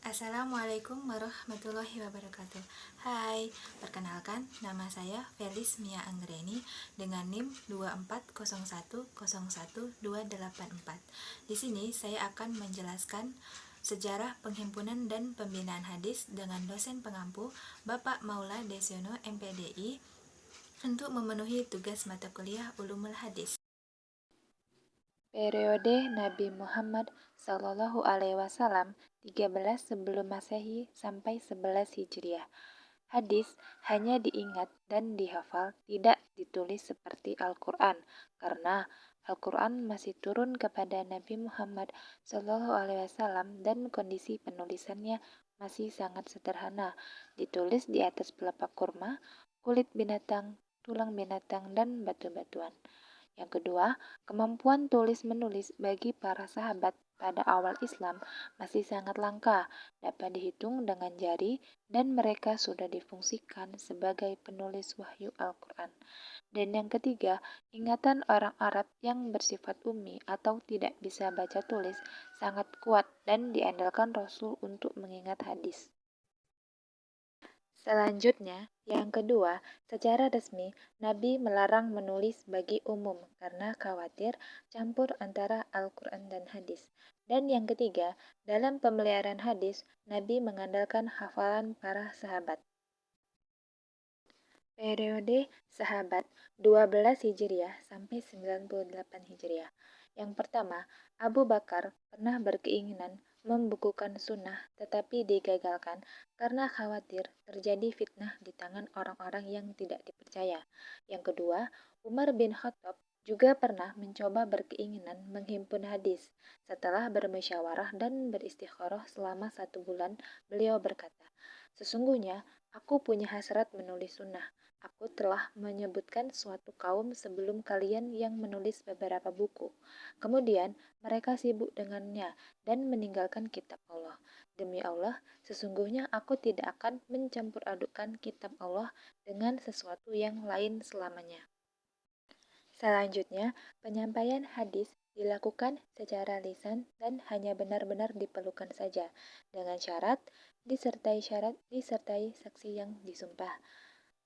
Assalamualaikum warahmatullahi wabarakatuh. Hai, perkenalkan nama saya Felis Mia Anggreni dengan NIM 240101284. Di sini saya akan menjelaskan sejarah penghimpunan dan pembinaan hadis dengan dosen pengampu Bapak Maula Desiono MPDI untuk memenuhi tugas mata kuliah Ulumul Hadis. Periode Nabi Muhammad Sallallahu Alaihi Wasallam 13 sebelum Masehi sampai 11 Hijriah. Hadis hanya diingat dan dihafal, tidak ditulis seperti Al-Quran, karena Al-Quran masih turun kepada Nabi Muhammad Sallallahu Alaihi Wasallam dan kondisi penulisannya masih sangat sederhana, ditulis di atas pelepah kurma, kulit binatang, tulang binatang, dan batu-batuan. Yang kedua, kemampuan tulis-menulis bagi para sahabat pada awal Islam masih sangat langka, dapat dihitung dengan jari, dan mereka sudah difungsikan sebagai penulis wahyu Al-Quran. Dan yang ketiga, ingatan orang Arab yang bersifat ummi atau tidak bisa baca tulis sangat kuat dan diandalkan Rasul untuk mengingat hadis. Selanjutnya, yang kedua, secara resmi Nabi melarang menulis bagi umum karena khawatir campur antara Al-Quran dan hadis. Dan yang ketiga, dalam pemeliharaan hadis, Nabi mengandalkan hafalan para sahabat. Periode sahabat 12 Hijriah sampai 98 Hijriah. Yang pertama, Abu Bakar pernah berkeinginan membukukan sunnah tetapi digagalkan karena khawatir terjadi fitnah di tangan orang-orang yang tidak dipercaya. Yang kedua, Umar bin Khattab juga pernah mencoba berkeinginan menghimpun hadis. Setelah bermusyawarah dan beristikharah selama 1 bulan, beliau berkata, "Sesungguhnya aku punya hasrat menulis sunnah. Aku telah menyebutkan suatu kaum sebelum kalian yang menulis beberapa buku. Kemudian mereka sibuk dengannya dan meninggalkan kitab Allah. Demi Allah, sesungguhnya aku tidak akan mencampur adukkan kitab Allah dengan sesuatu yang lain selamanya." Selanjutnya, penyampaian hadis dilakukan secara lisan dan hanya benar-benar diperlukan saja, dengan syarat disertai saksi yang disumpah.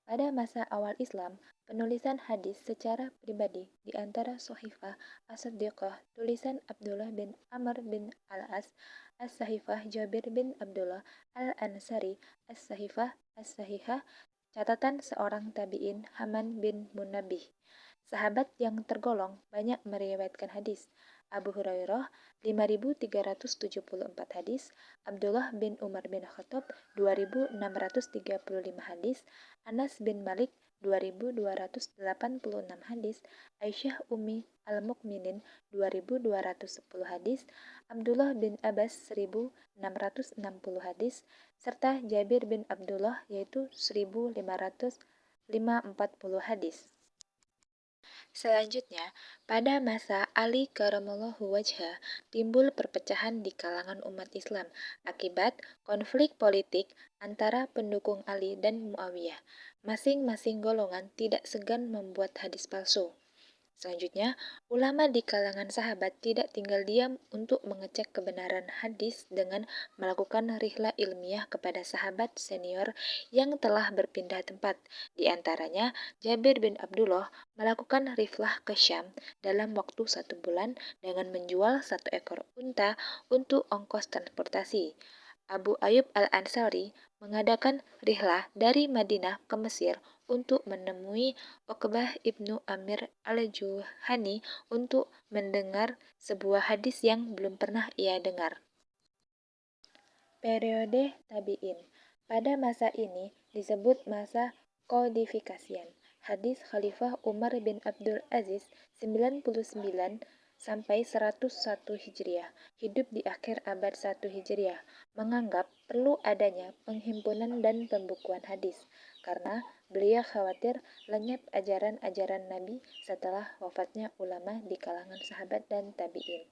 Pada masa awal Islam, penulisan hadis secara pribadi di antara Sohifah As-Siddiqah, tulisan Abdullah bin Amr bin Al-As, As-Sahifah Jabir bin Abdullah Al-Ansari, As-Sahifah As-Sahihah, catatan seorang tabi'in Haman bin Munabbih. Sahabat yang tergolong banyak meriwayatkan hadis. Abu Hurairah 5.374 hadis, Abdullah bin Umar bin Khattab 2.635 hadis, Anas bin Malik 2.286 hadis, Aisyah Ummi Al-Mukminin 2.210 hadis, Abdullah bin Abbas 1.660 hadis, serta Jabir bin Abdullah yaitu 1.540 hadis. Selanjutnya, pada masa Ali Karamallahu Wajha, timbul perpecahan di kalangan umat Islam akibat konflik politik antara pendukung Ali dan Muawiyah. Masing-masing golongan tidak segan membuat hadis palsu. Selanjutnya, ulama di kalangan sahabat tidak tinggal diam untuk mengecek kebenaran hadis dengan melakukan rihla ilmiah kepada sahabat senior yang telah berpindah tempat. Di antaranya, Jabir bin Abdullah melakukan rihlah ke Syam dalam waktu 1 bulan dengan menjual 1 ekor unta untuk ongkos transportasi. Abu Ayyub Al-Ansari mengadakan rihlah dari Madinah ke Mesir untuk menemui Uqbah ibnu Amir al-Juhani untuk mendengar sebuah hadis yang belum pernah ia dengar. Periode Tabi'in. Pada masa ini disebut masa kodifikasian. Hadis Khalifah Umar bin Abdul Aziz 99 sampai 101 Hijriah, hidup di akhir abad 1 Hijriah, menganggap perlu adanya penghimpunan dan pembukuan hadis karena beliau khawatir lenyap ajaran-ajaran Nabi setelah wafatnya ulama di kalangan sahabat dan tabi'in.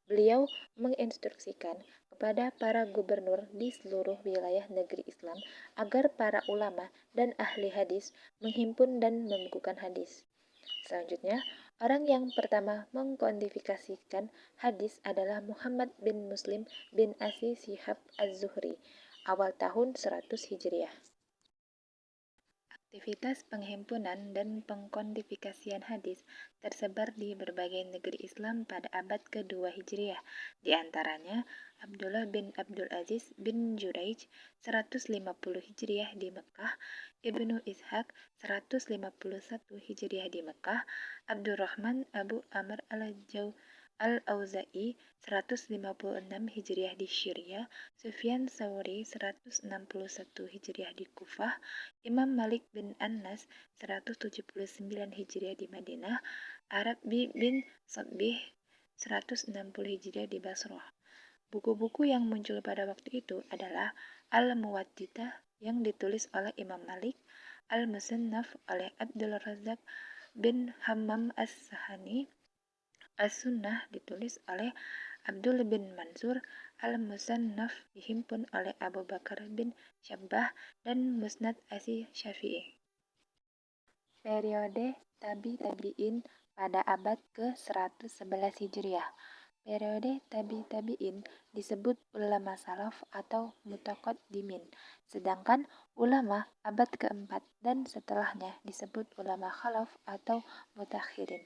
Beliau menginstruksikan kepada para gubernur di seluruh wilayah negeri Islam agar para ulama dan ahli hadis menghimpun dan membukukan hadis. Selanjutnya, Orang yang pertama mengkodifikasikan hadis adalah Muhammad bin Muslim bin Asi Shihab Az-Zuhri, awal tahun 100 Hijriah. Aktivitas penghimpunan dan pengkodifikasian hadis tersebar di berbagai negeri Islam pada abad ke-2 Hijriah, di antaranya Abdullah bin Abdul Aziz bin Juraij 150 Hijriah di Mekah, Ibnu Ishaq 151 Hijriah di Mekah, Abdurrahman Abu Amr Al-Auza'i 156 Hijriah di Syria, Sufyan Tsauri 161 Hijriah di Kufah, Imam Malik bin Anas 179 Hijriah di Madinah, Arabi bin Sabbih 160 Hijriah di Basrah. Buku-buku yang muncul pada waktu itu adalah Al-Muwaddita yang ditulis oleh Imam Malik, Al-Musannaf oleh Abdul Razak bin Hammam As-Sahani, As-Sunnah ditulis oleh Abdul bin Mansur, Al-Musannaf dihimpun oleh Abu Bakar bin Syabbah, dan Musnad Asy-Syafi'i. Periode Tabi-Tabi'in pada abad ke-111 Hijriah. Periode Tabi-Tabi'in disebut ulama salaf atau mutaqaddimin, sedangkan ulama abad keempat dan setelahnya disebut ulama khalaf atau mutakhirin.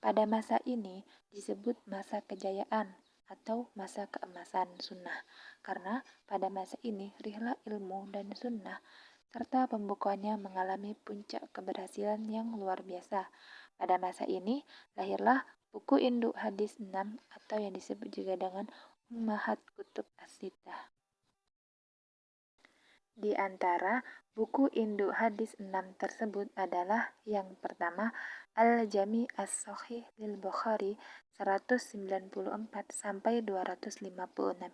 Pada masa ini disebut masa kejayaan atau masa keemasan sunnah, karena pada masa ini rihlah ilmu dan sunnah serta pembukuannya mengalami puncak keberhasilan yang luar biasa. Pada masa ini lahirlah buku induk hadis 6 atau yang disebut juga dengan Ummahat Kutub As-Sittah. Di antara buku induk hadis 6 tersebut adalah yang pertama Al-Jami' As-Shahih lil Bukhari 194 sampai 256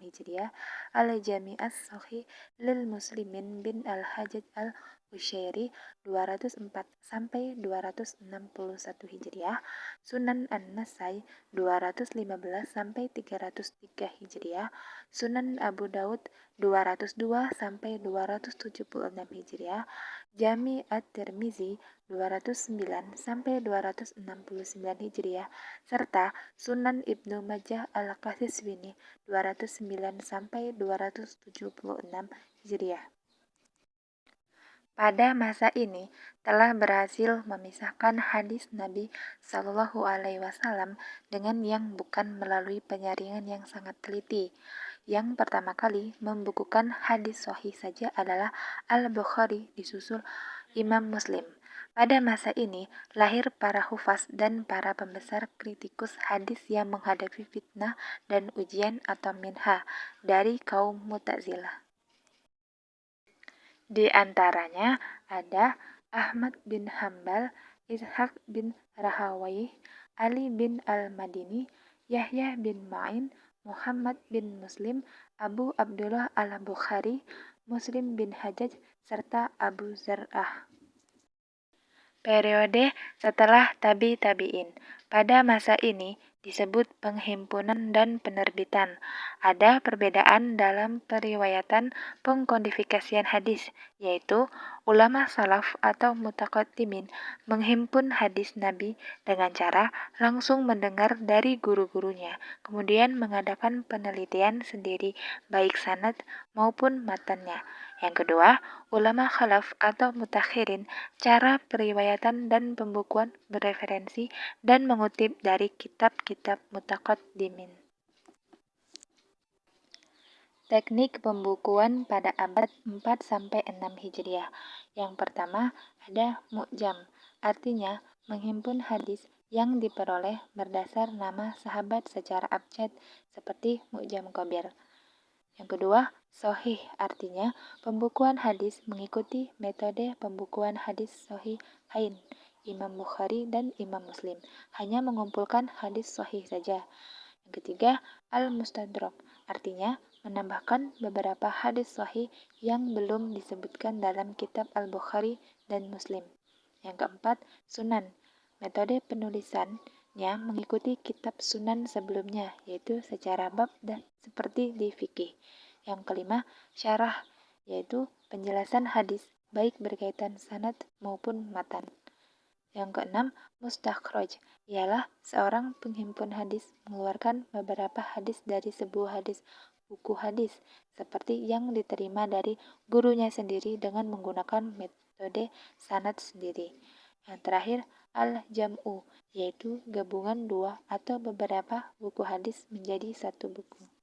Hijriah, Al-Jami' As-Shahih lil Muslimin bin Al-Hajjaj Al-Qushairi 204 sampai 261 Hijriah, Sunan An-Nasai 215 sampai 303 Hijriah, Sunan Abu Daud 202 sampai 276 Hijriah, Jami At-Tirmizi 209 sampai 269 Hijriah, serta Sunan Ibnu Majah Al-Qasiswini 209 sampai 276 Hijriah. Pada masa ini telah berhasil memisahkan hadis Nabi Shallallahu Alaihi Wasallam dengan yang bukan melalui penyaringan yang sangat teliti. Yang pertama kali membukukan hadis sahih saja adalah Al-Bukhari, disusul Imam Muslim. Pada masa ini lahir para hufaz dan para pembesar kritikus hadis yang menghadapi fitnah dan ujian atau minha dari kaum Mu'tazilah. Di antaranya ada Ahmad bin Hambal, Ishaq bin Rahawayh, Ali bin Al-Madini, Yahya bin Ma'in, Muhammad bin Muslim, Abu Abdullah Al-Bukhari, Muslim bin Hajjaj, serta Abu Zar'ah. Periode setelah Tabi-Tabi'in. Pada masa ini disebut penghimpunan dan penerbitan. Ada perbedaan dalam periwayatan pengkodifikasian hadis, yaitu ulama salaf atau mutaqaddimin menghimpun hadis Nabi dengan cara langsung mendengar dari guru-gurunya, kemudian mengadakan penelitian sendiri baik sanad maupun matannya. Yang kedua, ulama khalaf atau mutakhirin, cara periwayatan dan pembukuan bereferensi dan mengutip dari kitab-kitab mutaqaddimin. Teknik pembukuan pada abad 4 sampai 6 Hijriah. Yang pertama ada mu'jam, artinya menghimpun hadis yang diperoleh berdasar nama sahabat secara abjad seperti Mu'jam Kabir. Yang kedua, sahih, artinya pembukuan hadis mengikuti metode pembukuan hadis sahihain Imam Bukhari dan Imam Muslim, hanya mengumpulkan hadis sahih saja. Yang ketiga, al-mustadrak, artinya menambahkan beberapa hadis sahih yang belum disebutkan dalam kitab Al-Bukhari dan Muslim. Yang keempat, sunan, metode penulisannya mengikuti kitab sunan sebelumnya, yaitu secara bab dan seperti di fikih. Yang kelima, syarah, yaitu penjelasan hadis baik berkaitan sanad maupun matan. Yang keenam, mustakhraj ialah seorang penghimpun hadis mengeluarkan beberapa hadis dari sebuah buku hadis seperti yang diterima dari gurunya sendiri dengan menggunakan metode sanad sendiri. Yang terakhir, al-jam'u, yaitu gabungan dua atau beberapa buku hadis menjadi satu buku.